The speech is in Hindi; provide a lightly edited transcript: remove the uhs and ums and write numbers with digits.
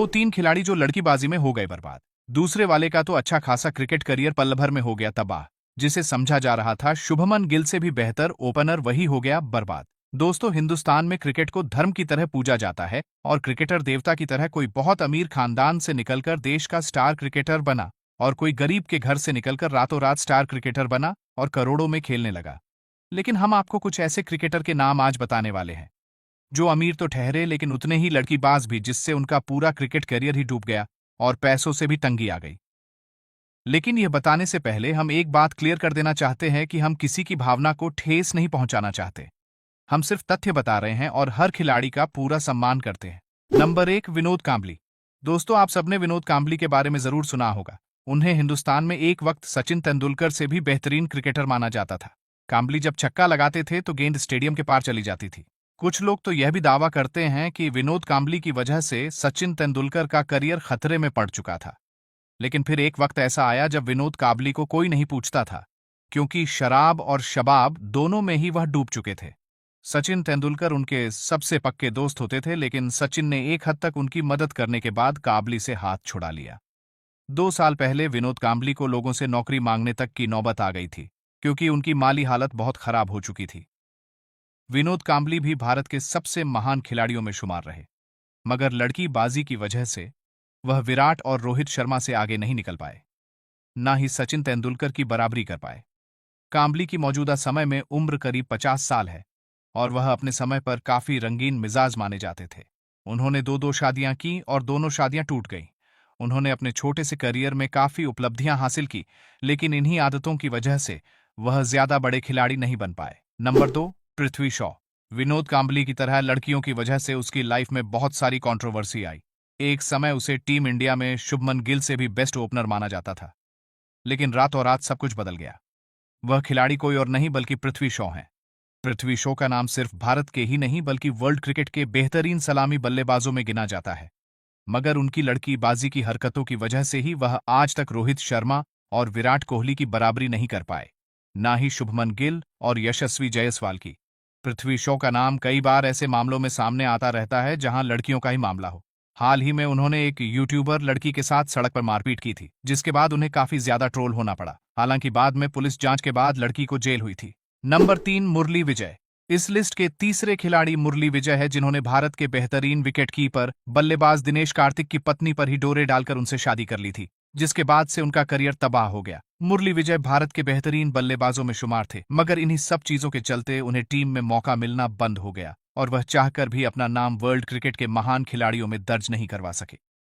2-3 खिलाड़ी जो लड़कीबाजी में हो गए बर्बाद। दूसरे वाले का तो अच्छा खासा क्रिकेट करियर पल भर में हो गया तबाह। जिसे समझा जा रहा था शुभमन गिल से भी बेहतर ओपनर, वही हो गया बर्बाद। दोस्तों, हिंदुस्तान में क्रिकेट को धर्म की तरह पूजा जाता है और क्रिकेटर देवता की तरह कोई बहुत अमीर खानदान से निकलकर देश का स्टार क्रिकेटर बना और कोई गरीब के घर से निकलकर रातों रात स्टार क्रिकेटर बना और करोड़ों में खेलने लगा। लेकिन हम आपको कुछ ऐसे क्रिकेटर के नाम आज बताने वाले हैं जो अमीर तो ठहरे लेकिन उतने ही लड़कीबाज भी, जिससे उनका पूरा क्रिकेट करियर ही डूब गया और पैसों से भी तंगी आ गई। लेकिन यह बताने से पहले हम एक बात क्लियर कर देना चाहते हैं कि हम किसी की भावना को ठेस नहीं पहुंचाना चाहते। हम सिर्फ तथ्य बता रहे हैं और हर खिलाड़ी का पूरा सम्मान करते हैं। नंबर 1, विनोद कांबली। दोस्तों, आप सबने विनोद कांबली के बारे में जरूर सुना होगा। उन्हें हिंदुस्तान में एक वक्त सचिन तेंदुलकर से भी बेहतरीन क्रिकेटर माना जाता था। कांबली जब छक्का लगाते थे तो गेंद स्टेडियम के पार चली जाती थी। कुछ लोग तो यह भी दावा करते हैं कि विनोद कांबली की वजह से सचिन तेंदुलकर का करियर खतरे में पड़ चुका था। लेकिन फिर एक वक्त ऐसा आया जब विनोद कांबली को कोई नहीं पूछता था, क्योंकि शराब और शबाब दोनों में ही वह डूब चुके थे। सचिन तेंदुलकर उनके सबसे पक्के दोस्त होते थे, लेकिन सचिन ने एक हद तक उनकी मदद करने के बाद कांबली से हाथ छुड़ा लिया। 2 साल पहले विनोद कांबली को लोगों से नौकरी मांगने तक की नौबत आ गई थी, क्योंकि उनकी माली हालत बहुत खराब हो चुकी थी। विनोद कांबली भी भारत के सबसे महान खिलाड़ियों में शुमार रहे, मगर लड़कीबाजी की वजह से वह विराट और रोहित शर्मा से आगे नहीं निकल पाए, ना ही सचिन तेंदुलकर की बराबरी कर पाए। कांबली की मौजूदा समय में उम्र करीब 50 साल है और वह अपने समय पर काफी रंगीन मिजाज माने जाते थे। उन्होंने 2 शादियां की और दोनों शादियां टूट गईं। उन्होंने अपने छोटे से करियर में काफी उपलब्धियां हासिल की, लेकिन इन्हीं आदतों की वजह से वह ज्यादा बड़े खिलाड़ी नहीं बन पाए। नंबर 2, पृथ्वी शॉ। विनोद कांबली की तरह लड़कियों की वजह से उसकी लाइफ में बहुत सारी कंट्रोवर्सी आई। एक समय उसे टीम इंडिया में शुभमन गिल से भी बेस्ट ओपनर माना जाता था, लेकिन रातों रात सब कुछ बदल गया। वह खिलाड़ी कोई और नहीं बल्कि पृथ्वी शॉ हैं। पृथ्वी शॉ का नाम सिर्फ भारत के ही नहीं बल्कि वर्ल्ड क्रिकेट के बेहतरीन सलामी बल्लेबाजों में गिना जाता है, मगर उनकी लड़कीबाजी की हरकतों की वजह से ही वह आज तक रोहित शर्मा और विराट कोहली की बराबरी नहीं कर पाए, ना ही शुभमन गिल और यशस्वी जायसवाल की। पृथ्वी शॉ का नाम कई बार ऐसे मामलों में सामने आता रहता है जहां लड़कियों का ही मामला हो। हाल ही में उन्होंने एक यूट्यूबर लड़की के साथ सड़क पर मारपीट की थी, जिसके बाद उन्हें काफी ज्यादा ट्रोल होना पड़ा। हालांकि बाद में पुलिस जांच के बाद लड़की को जेल हुई थी। नंबर 3, मुरली विजय। इस लिस्ट के तीसरे खिलाड़ी मुरली विजय है, जिन्होंने भारत के बेहतरीन विकेटकीपर बल्लेबाज दिनेश कार्तिक की पत्नी पर ही डोरे डालकर उनसे शादी कर ली थी, जिसके बाद से उनका करियर तबाह हो गया। मुरली विजय भारत के बेहतरीन बल्लेबाजों में शुमार थे, मगर इन्हीं सब चीजों के चलते उन्हें टीम में मौका मिलना बंद हो गया और वह चाहकर भी अपना नाम वर्ल्ड क्रिकेट के महान खिलाड़ियों में दर्ज नहीं करवा सके।